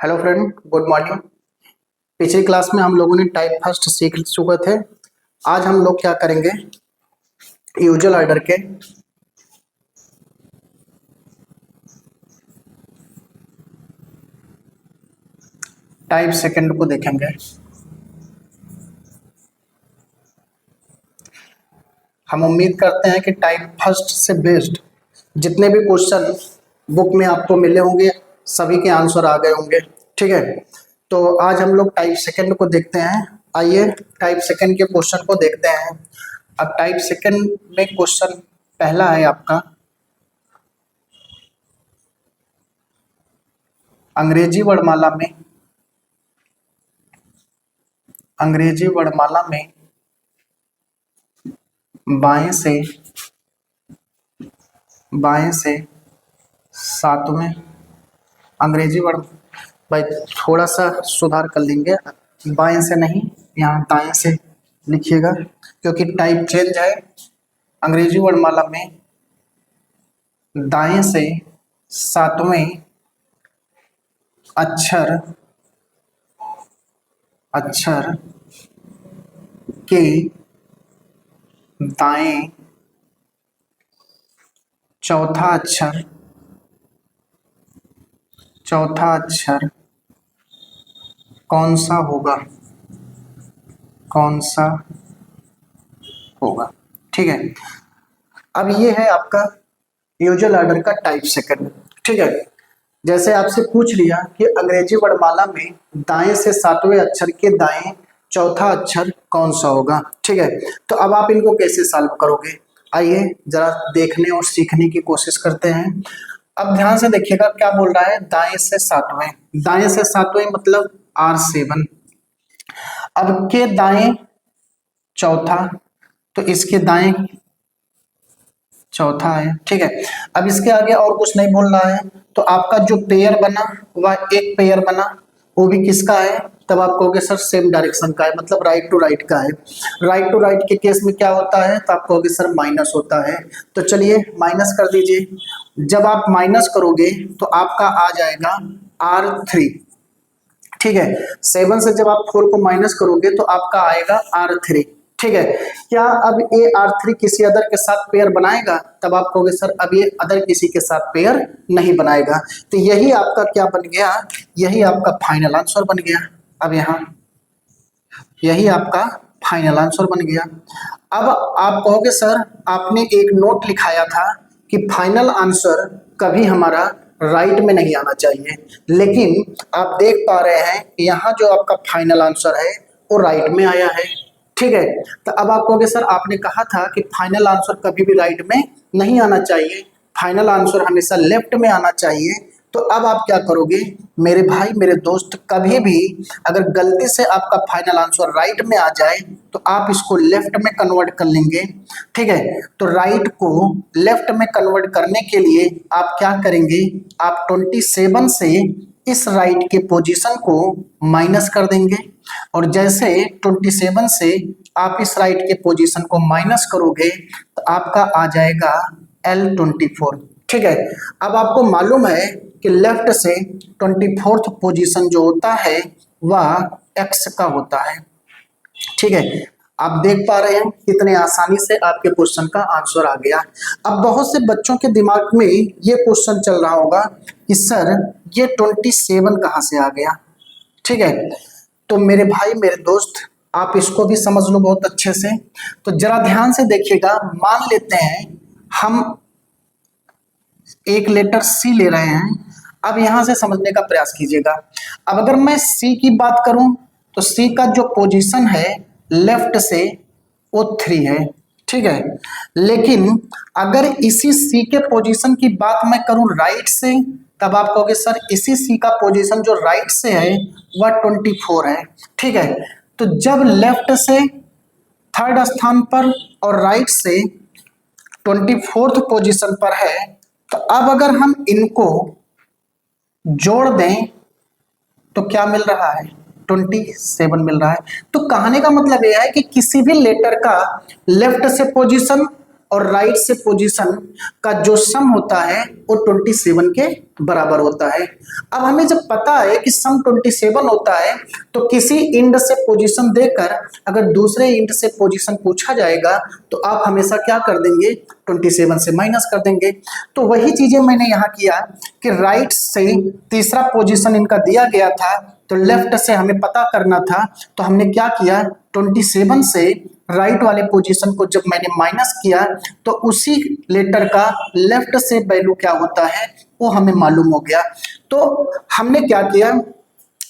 Hello friend, good morning. पिछली class में हम लोगों ने टाइप फर्स्ट सीख चुके थे। आज हम लोग क्या करेंगे, यूजुअल ऑर्डर के टाइप सेकंड को देखेंगे। हम उम्मीद करते हैं कि टाइप फर्स्ट से बेस्ड जितने भी क्वेश्चन बुक में आपको मिले होंगे सभी के आंसर आ गए होंगे। ठीक है, तो आज हम लोग टाइप सेकंड को देखते हैं। आइए टाइप सेकंड के क्वेश्चन को देखते हैं। अब टाइप सेकंड में क्वेश्चन पहला है आपका, अंग्रेजी वर्णमाला में बाएं से सातवें अंग्रेजी वर्ण, भाई थोड़ा सा सुधार कर लेंगे, बाएं से नहीं यहाँ दाएं से लिखिएगा क्योंकि टाइप चेंज है। अंग्रेजी वर्णमाला में दाएं से सातवें अक्षर के दाएं चौथा अक्षर कौन सा होगा। ठीक है, अब ये है आपका यूजुअल ऑर्डर का टाइप सेकंड। ठीक है, जैसे आपसे पूछ लिया कि अंग्रेजी वर्णमाला में दाएं से सातवें अक्षर के दाएं चौथा अक्षर कौन सा होगा। ठीक है, तो अब आप इनको कैसे सॉल्व करोगे, आइए जरा देखने और सीखने की कोशिश करते हैं। अब ध्यान से देखिएगा क्या बोल रहा है, दाएं से सातवें मतलब R7। अब के दाएं चौथा, तो इसके दाएं चौथा है। ठीक है, अब इसके आगे और कुछ नहीं बोल रहा है, तो आपका जो पेयर बना वह एक पेयर बना, वो भी किसका है, तब आप कहोगे सर सेम डायरेक्शन का है, मतलब राइट टू राइट का है। राइट टू राइट के केस में क्या होता है, तो आप कहोगे सर माइनस होता है। तो चलिए माइनस कर दीजिए। जब आप माइनस करोगे तो आपका आ जाएगा R3। ठीक है, 7 से जब आप 4 को माइनस करोगे तो आपका आएगा R3। ठीक है, क्या अब ये R3 किसी अदर के साथ पेयर बनाएगा, तब आप कहोगे सर अब ये अदर किसी के साथ पेयर नहीं बनाएगा। तो यही आपका क्या बन गया, यही आपका फाइनल आंसर बन गया। अब यहाँ यही आपका फाइनल आंसर बन गया। अब आप कहोगे सर आपने एक नोट लिखाया था कि फाइनल आंसर कभी हमारा राइट में नहीं आना चाहिए, लेकिन आप देख पा रहे हैं यहाँ जो आपका फाइनल आंसर है वो राइट में आया है। ठीक है, तो अब आप कहोगे सर आपने कहा था कि फाइनल आंसर कभी भी राइट में नहीं आना चाहिए, फाइनल आंसर हमेशा लेफ्ट में आना चाहिए। तो अब आप क्या करोगे मेरे भाई मेरे दोस्त, कभी भी अगर गलती से आपका फाइनल आंसर राइट में आ जाए तो आप इसको लेफ्ट में कन्वर्ट कर लेंगे। ठीक है, तो राइट को लेफ्ट में कन्वर्ट करने के लिए आप क्या करेंगे, आप 27 से इस राइट के पोजीशन को माइनस कर देंगे, और जैसे 27 से आप इस राइट के पोजीशन को माइनस करोगे तो आपका आ जाएगा L24। ठीक है, अब आपको मालूम है कि लेफ्ट से 24th पोजीशन जो होता है वह x का होता है। ठीक है, आप देख पा रहे हैं कितने आसानी से आपके क्वेश्चन का आंसर आ गया। अब बहुत से बच्चों के दिमाग में ये क्वेश्चन चल रहा होगा कि सर ये 27 कहाँ से आ गया। ठीक है, तो मेरे भाई मेरे दोस्त आप इसको भी समझ लो बहुत अच्छे से। तो जरा ध्यान से देखिएगा, मान लेते हैं हम एक लेटर C ले रहे हैं। अब यहां से समझने का प्रयास कीजिएगा। अब अगर मैं C की बात करूं तो C का जो पोजीशन है लेफ्ट से वो 3 है। ठीक है, लेकिन अगर इसी C के पोजीशन की बात मैं करूं राइट से, तब आप कहोगे सर इसी C का पोजीशन जो राइट से है वह 24 है। ठीक है, तो जब लेफ्ट से 3rd स्थान पर और राइट से 24th पोजीशन पर है, तो अब अगर हम इनको जोड़ दें तो क्या मिल रहा है, 27 मिल रहा है। तो कहने का मतलब यह है कि किसी भी लेटर का लेफ्ट से पोजीशन और राइट से पोजीशन का जो सम होता है वो 27 के बराबर होता है। अब हमें जब पता है कि सम 27 होता है तो किसी इंड से पोजीशन देकर अगर दूसरे इंड से पोजीशन पूछा जाएगा तो आप हमेशा क्या कर देंगे, 27 से माइनस कर देंगे। तो वही चीजें मैंने यहाँ किया कि राइट से तीसरा पोजीशन इनका दिया गया था तो लेफ्ट से हमें पता करना था, तो हमने क्या किया, 27 से राइट वाले पोजीशन को जब मैंने माइनस किया तो उसी लेटर का लेफ्ट से वैल्यू क्या होता है वो हमें मालूम हो गया। तो हमने क्या किया,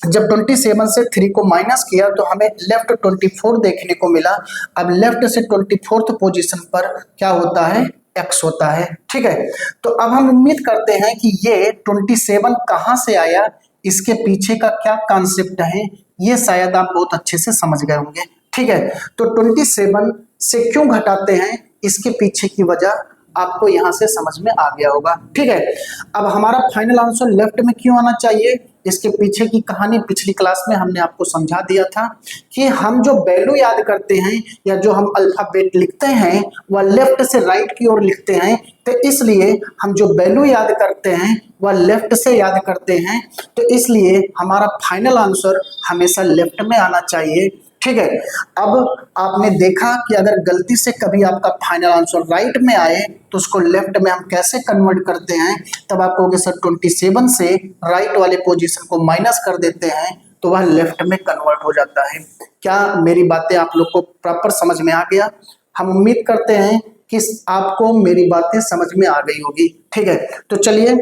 जब 27 से 3 को माइनस किया तो हमें लेफ्ट 24 देखने को मिला। अब लेफ्ट से 24th पोजीशन पर क्या होता है, x होता है। ठीक है, तो अब हम उम्मीद करते हैं कि ये 27 कहाँ से आया, इसके पीछे का क्या कॉन्सेप्ट है, ये शायद आप बहुत अच्छे से समझ गए होंगे। ठीक है, तो 27 से क्यों घटाते हैं, इसके पीछे की वजह आपको यहां से समझ में आ गया होगा। ठीक है, अब हमारा फाइनल आंसर लेफ्ट में क्यों आना चाहिए, इसके पीछे की कहानी पिछली क्लास में हमने आपको समझा दिया था कि हम जो वैल्यू याद करते हैं या जो हम अल्फाबेट लिखते हैं वह लेफ्ट से राइट की ओर लिखते हैं, तो इसलिए हम जो वैल्यू याद करते हैं वह लेफ्ट से याद करते हैं, तो इसलिए हमारा फाइनल आंसर हमेशा लेफ्ट में आना चाहिए। ठीक है, अब आपने देखा कि अगर गलती से कभी आपका फाइनल आंसर राइट में आए तो उसको लेफ्ट में हम कैसे कन्वर्ट करते हैं, तब आप कहोगे सर 27 से राइट वाले पोजीशन को माइनस कर देते हैं तो वह लेफ्ट में कन्वर्ट हो जाता है। क्या मेरी बातें आप लोग को प्रॉपर समझ में आ गया? हम उम्मीद करते हैं कि आपको मेरी बातें समझ में आ गई होगी। ठीक है, तो चलिए,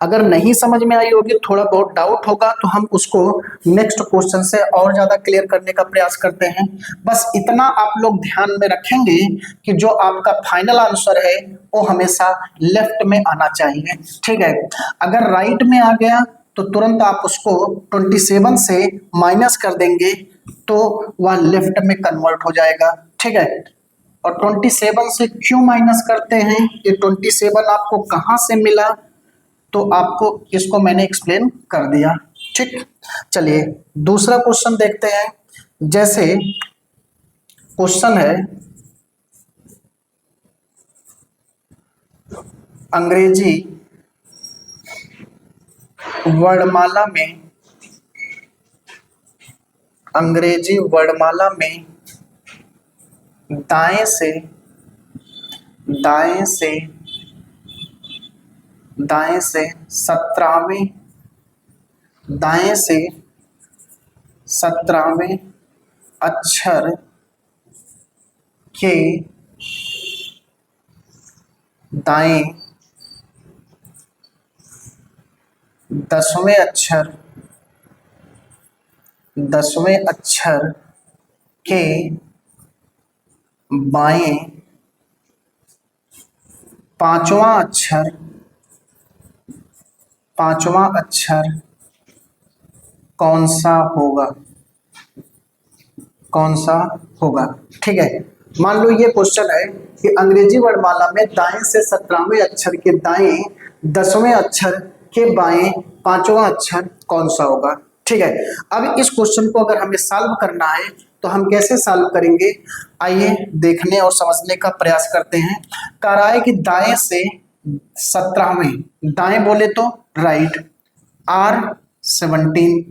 अगर नहीं समझ में आई होगी, थोड़ा बहुत डाउट होगा, तो हम उसको नेक्स्ट क्वेश्चन से और ज्यादा क्लियर करने का प्रयास करते हैं। बस इतना आप लोग ध्यान में रखेंगे कि जो आपका फाइनल आंसर है वो हमेशा लेफ्ट में आना चाहिए। ठीक है, अगर राइट में आ गया तो तुरंत आप उसको 27 से माइनस कर देंगे तो वह लेफ्ट में कन्वर्ट हो जाएगा। ठीक है, और 27 से क्यों माइनस करते हैं, ये 27 आपको कहाँ से मिला, तो आपको इसको मैंने एक्सप्लेन कर दिया। ठीक, चलिए दूसरा क्वेश्चन देखते हैं। जैसे क्वेश्चन है, अंग्रेजी वर्णमाला में दाएं से 17वें अक्षर के दाएं 10वें अक्षर के बाएं 5वां अक्षर कौन सा होगा। ठीक है, मान लो ये क्वेश्चन है कि अंग्रेजी वर्णमाला में दाएं से 17वें अक्षर के दाएं 10वें अक्षर के बाएं 5वां अक्षर कौन सा होगा। ठीक है, अब इस क्वेश्चन को अगर हमें सॉल्व करना है तो हम कैसे सॉल्व करेंगे, आइए देखने और समझने का प्रयास करते हैं। कह रहा है कि दाएं से 17वें, दाएं बोले तो राइट, R17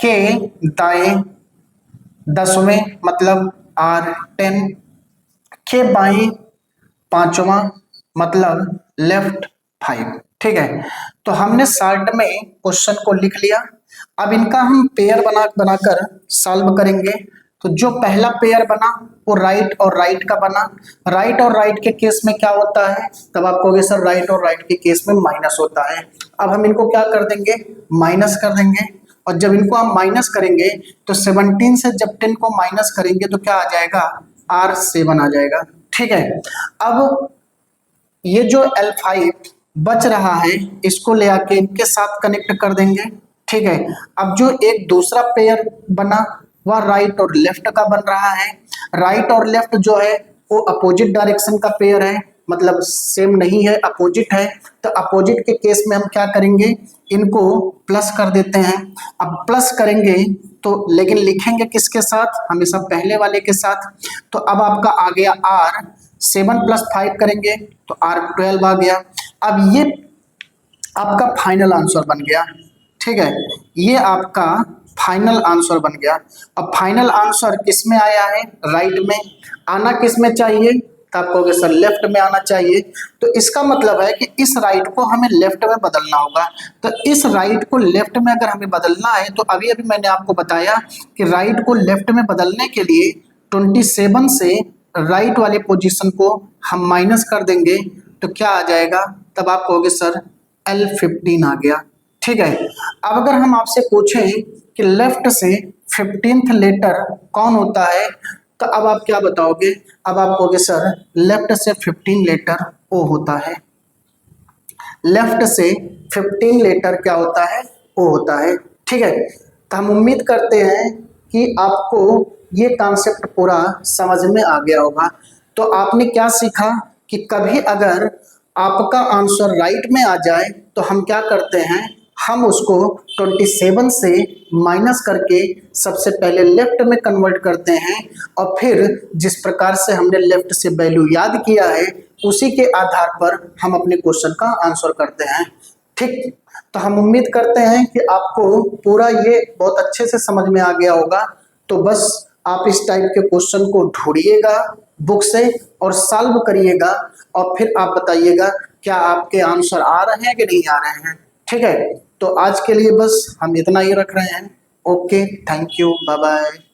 के दाएं 10वें मतलब R10 के बाएं 5वां मतलब लेफ्ट 5। ठीक है, तो हमने शॉर्ट में क्वेश्चन को लिख लिया। अब इनका हम पेयर बनाकर सॉल्व करेंगे। तो जो पहला पेयर बना वो राइट और राइट का बना। राइट और राइट के केस में क्या होता है, तब आप कहोगे सर राइट और राइट के केस में माइनस होता है। अब हम इनको क्या कर देंगे, माइनस कर देंगे, और जब इनको हम माइनस करेंगे तो 17 से जब 10 को माइनस करेंगे तो क्या आ जाएगा, R7 आ जाएगा। ठीक है, अब ये जो L5 बच रहा है इसको ले आके इनके साथ कनेक्ट कर देंगे। ठीक है, अब जो एक दूसरा पेयर बना वह राइट और लेफ्ट का बन रहा है। राइट और लेफ्ट जो है वो अपोजिट डायरेक्शन का पेयर है, मतलब सेम नहीं है, अपोजिट है। तो अपोजिट के केस में हम क्या करेंगे, इनको प्लस कर देते हैं। अब प्लस करेंगे तो लेकिन लिखेंगे किसके साथ, हमेशा पहले वाले के साथ। तो अब आपका आ गया R, 7 + 5 करेंगे तो R 12 आ गया। अब ये आपका फाइनल आंसर बन गया, ठीक है, ये आपका फाइनल आंसर बन गया। अब फाइनल आंसर किस में आया है, राइट में। आना किस में चाहिए, तो आप कहोगे सर लेफ्ट में आना चाहिए। तो इसका मतलब है कि इस राइट को हमें लेफ्ट में बदलना होगा। तो इस राइट को लेफ्ट में अगर हमें बदलना है तो अभी अभी मैंने आपको बताया कि राइट को लेफ्ट में बदलने के लिए 27 से राइट वाले पोजीशन को हम माइनस कर देंगे तो क्या आ जाएगा, तब आप कहोगे सर L15 आ गया, ठीक है। अब अगर हम आपसे पूछें कि लेफ्ट से 15th लेटर कौन होता है, तो अब आप क्या बताओगे, अब आप कहोगे सर लेफ्ट से 15 लेटर O होता है। लेफ्ट से 15 लेटर क्या होता है, O होता है, ठीक है। तो हम उम्मीद करते हैं कि आपको ये कॉन्सेप्ट पूरा समझ में आ गया होगा। तो आपने क्या सीखा कि कभी अगर आपका आंसर राइट में आ जाए तो हम क्या करते हैं, हम उसको 27 से माइनस करके सबसे पहले लेफ्ट में कन्वर्ट करते हैं और फिर जिस प्रकार से हमने लेफ्ट से वैल्यू याद किया है उसी के आधार पर हम अपने क्वेश्चन का आंसर करते हैं, ठीक। तो हम उम्मीद करते हैं कि आपको पूरा ये बहुत अच्छे से समझ में आ गया होगा। तो बस आप इस टाइप के क्वेश्चन को ढूंढिएगा बुक से और सॉल्व करिएगा और फिर आप बताइएगा क्या आपके आंसर आ रहे हैं कि नहीं आ रहे हैं, ठीक है। तो आज के लिए बस हम इतना ही रख रहे हैं। Okay, thank you, bye bye.